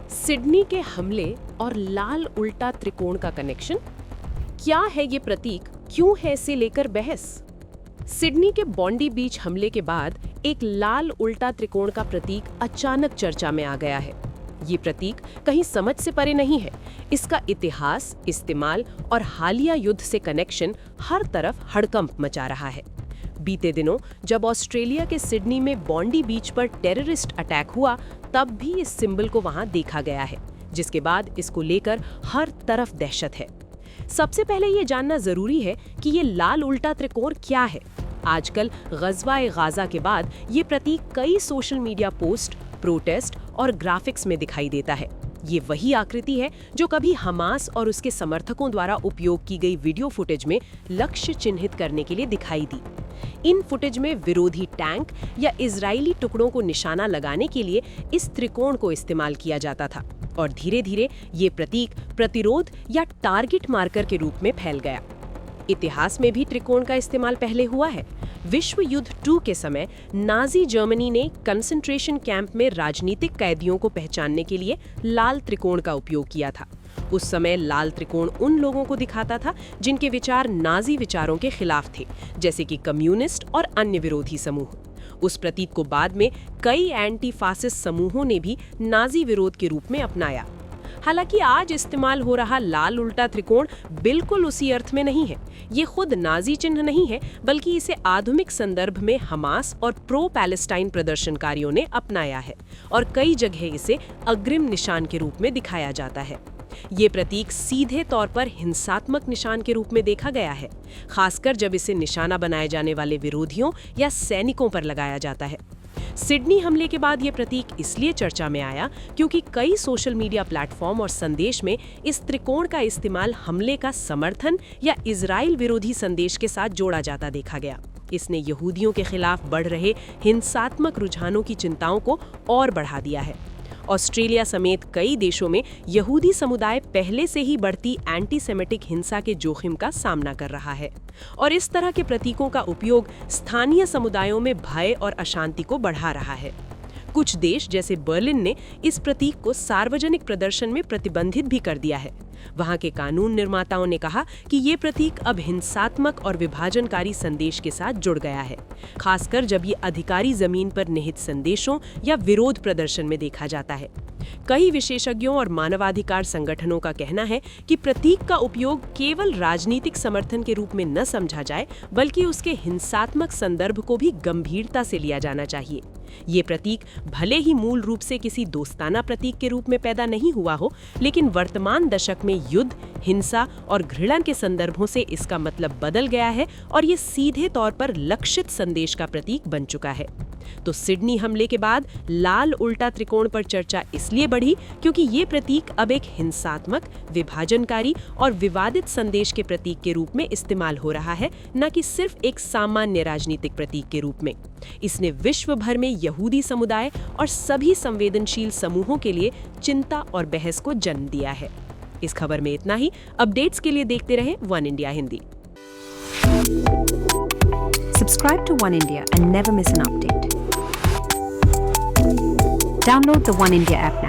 Sydney के हमले और लाल उल्टा त्रिकोण का कनेक्शन क्या है? ये प्रतीक क्यों है, इसे लेकर बहस। सिडनी के बॉन्डी बीच हमले के बाद एक लाल उल्टा त्रिकोण का प्रतीक अचानक चर्चा में आ गया है। ये प्रतीक कहीं समझ से परे नहीं है। इसका इतिहास, इस्तेमाल और हालिया युद्ध से कनेक्शन हर तरफ हड़कंप मचा रहा है। बीते दिनों जब ऑस्ट्रेलिया के सिडनी में बॉन्डी बीच पर टेररिस्ट अटैक हुआ, तब भी इस सिंबल को वहां देखा गया है, जिसके बाद इसको लेकर हर तरफ दहशत है। सबसे पहले ये जानना जरूरी है कि ये लाल उल्टा त्रिकोण क्या है। आजकल ग़ज़वा-ए गाज़ा के बाद ये प्रतीक कई सोशल मीडिया पोस्ट, प्रोटेस्ट और ग्राफिक्स में दिखाई देता है। ये वही आकृति है जो कभी हमास और उसके समर्थकों द्वारा उपयोग की गई वीडियो फुटेज में लक्ष्य चिन्हित करने के लिए दिखाई दी। इन फुटेज में विरोधी टैंक या इजरायली टुकड़ों को निशाना लगाने के लिए इस त्रिकोण को इस्तेमाल किया जाता था और धीरे धीरे ये प्रतीक प्रतिरोध या टारगेट मार्कर के रूप में फैल गया। इतिहास में भी त्रिकोण का इस्तेमाल पहले हुआ है। विश्व युद्ध 2 के समय नाजी जर्मनी ने कंसंट्रेशन कैंप में राजनीतिक कैदियों को पहचानने के लिए लाल त्रिकोण का उपयोग किया था। उस समय लाल त्रिकोण उन लोगों को दिखाता था जिनके विचार नाजी विचारों के खिलाफ थे, जैसे कि कम्युनिस्ट और अन्य विरोधी समूह। उस प्रतीक को बाद में कई एंटी फासिस्ट समूहों ने भी नाजी विरोध के रूप में अपनाया। हालांकि आज इस्तेमाल हो रहा लाल उल्टा त्रिकोण बिल्कुल उसी अर्थ में नहीं है। ये खुद नाजी चिन्ह नहीं है, बल्कि इसे आधुनिक संदर्भ में हमास और प्रो पैलेस्टाइन प्रदर्शनकारियों ने अपनाया है और कई जगह इसे अग्रिम निशान के रूप में दिखाया जाता है। ये प्रतीक सीधे तौर पर हिंसात्मक निशान के रूप में देखा गया है, खासकर जब इसे निशाना बनाए जाने वाले विरोधियों या सैनिकों पर लगाया जाता है। सिडनी हमले के बाद ये प्रतीक इसलिए चर्चा में आया क्योंकि कई सोशल मीडिया प्लेटफॉर्म और संदेश में इस त्रिकोण का इस्तेमाल हमले का समर्थन या इजराइल विरोधी संदेश के साथ जोड़ा जाता देखा गया। इसने यहूदियों के खिलाफ बढ़ रहे हिंसात्मक रुझानों की चिंताओं को और बढ़ा दिया है। ऑस्ट्रेलिया समेत कई देशों में यहूदी समुदाय पहले से ही बढ़ती एंटीसेमिटिक हिंसा के जोखिम का सामना कर रहा है और इस तरह के प्रतीकों का उपयोग स्थानीय समुदायों में भय और अशांति को बढ़ा रहा है। कुछ देश जैसे बर्लिन ने इस प्रतीक को सार्वजनिक प्रदर्शन में प्रतिबंधित भी कर दिया है। वहां के कानून निर्माताओं ने कहा कि ये प्रतीक अब हिंसात्मक और विभाजनकारी संदेश के साथ जुड़ गया है, खासकर जब ये अधिकारी जमीन पर निहित संदेशों या विरोध प्रदर्शन में देखा जाता है। कई विशेषज्ञों और मानवाधिकार संगठनों का कहना है कि प्रतीक का उपयोग केवल राजनीतिक समर्थन के रूप में न समझा जाए, बल्कि उसके हिंसात्मक संदर्भ को भी गंभीरता से लिया जाना चाहिए। ये प्रतीक भले ही मूल रूप से किसी दोस्ताना प्रतीक के रूप में पैदा नहीं हुआ हो, लेकिन वर्तमान दशक में युद्ध, हिंसा और घृणा के संदर्भों से इसका मतलब बदल गया है और ये सीधे तौर पर लक्षित संदेश का प्रतीक बन चुका है। तो सिडनी हमले के बाद लाल उल्टा त्रिकोण पर चर्चा इसलिए बढ़ी क्योंकि ये प्रतीक अब एक हिंसात्मक, विभाजनकारी और विवादित संदेश के प्रतीक के रूप में इस्तेमाल हो रहा है, न कि सिर्फ एक सामान्य राजनीतिक प्रतीक के रूप में। इसने विश्व भर में यहूदी समुदाय और सभी संवेदनशील समूहों के लिए चिंता और बहस को जन्म दिया है। इस खबर में इतना ही। अपडेट्स के लिए देखते रहें one India Hindi. Subscribe to One India and never miss an update. Download the One India app now.